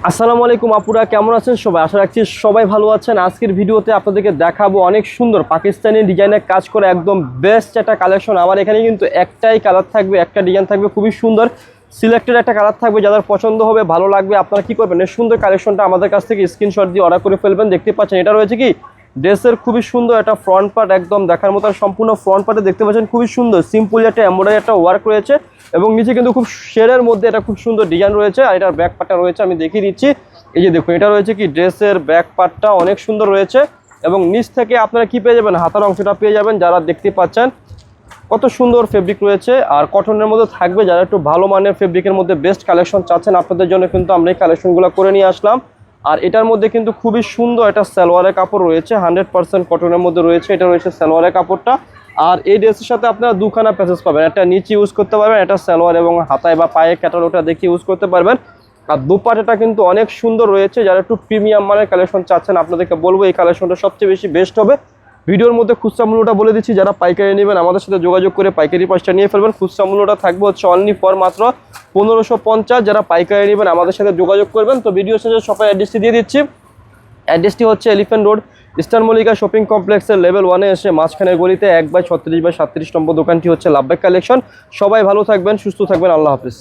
আসসালামু আলাইকুম আপুরা, কেমন আছেন সবাই? আশা রাখছি সবাই ভালো আছেন। আজকের ভিডিওতে আপনাদেরকে দেখাবো অনেক সুন্দর পাকিস্তানি ডিজাইনের কাজ করে একদম বেস্ট একটা কালেকশন। আমার এখানে কিন্তু একটাই কালার থাকবে, একটা ডিজাইন থাকবে, খুবই সুন্দর সিলেক্টেড একটা কালার থাকবে। যাদের পছন্দ হবে, ভালো লাগবে, আপনারা কি করবেন, এই সুন্দর কালেকশনটা আমাদের কাছ থেকে স্ক্রিনশট দিয়ে অর্ডার করে ফেলবেন। দেখতে পাচ্ছেন এটা রয়েছে কি ড্রেসের খুবই সুন্দর একটা ফ্রন্ট পার্ট, একদম দেখার মতো। সম্পূর্ণ ফ্রন্ট পার্টে দেখতে পাচ্ছেন খুবই সুন্দর সিম্পল একটা এমব্রয়ডারি একটা ওয়ার্ক রয়েছে এবং নিচে কিন্তু খুব শেডের মধ্যে এটা খুব সুন্দর ডিজাইন রয়েছে। আর এটার ব্যাক পার্টটা রয়েছে, আমি দেখিয়ে দিচ্ছি। এই যে দেখুন, এটা রয়েছে কি ড্রেসের ব্যাক পার্টটা অনেক সুন্দর রয়েছে এবং নিচ থেকে আপনারা কি পেয়ে যাবেন, হাতার অংশটা পেয়ে যাবেন। যারা দেখতে পাচ্ছেন কত সুন্দর ফেব্রিক রয়েছে আর কটনের মধ্যে থাকবে। যারা একটু ভালো মানের ফেব্রিকের মধ্যে বেস্ট কালেকশন চাচ্ছেন, আপনাদের জন্য কিন্তু আমরা এই কালেকশনগুলো করে নিয়ে আসলাম। আর এটার মধ্যে কিন্তু খুবই সুন্দর একটা সালোয়ারের কাপড় রয়েছে, 100% কটনের মধ্যে রয়েছে। এটা রয়েছে সালোয়ারের কাপড়টা। আর এই ড্রেসের সাথে আপনারা দুখানা প্যাচেস পাবেন, একটা নিচে ইউজ করতে পারবেন, একটা সালোয়ার এবং হাতায় বা পায়ে ক্যাটালগটা দেখে ইউজ করতে পারবেন। আর দুপাট্টাটা কিন্তু অনেক সুন্দর রয়েছে। যারা একটু প্রিমিয়াম মানের কালেকশন চাচ্ছেন, আপনাদেরকে বলবো এই কালেকশনটা সবচেয়ে বেশি বেস্ট হবে। ভিডিওর মধ্যে খুচরা মূল্যটা বলে দিচ্ছি, যারা পাইকারি নেবেন আমাদের সাথে যোগাযোগ করে পাইকারি প্রাইসটা নিয়ে ফেলবেন। খুচরা মূল্যটা থাকবে হচ্ছে অনলি ফর মাত্র 1550। যারা পাইকারি নেবেন আমাদের সাথে যোগাযোগ করবেন। তো ভিডিও শেষে সবাই অ্যাড্রেসটি দিয়ে দিচ্ছি। অ্যাড্রেসটি হচ্ছে elephant road, eastern Mallika shopping কমপ্লেক্সের লেভেল 1-এ এসে মাঝখানের গলিতে 1/36/37 নম্বর দোকানটি হচ্ছে লাভবাই কালেকশন। সবাই ভালো থাকবেন, সুস্থ থাকবেন, আল্লাহ হাফিজ।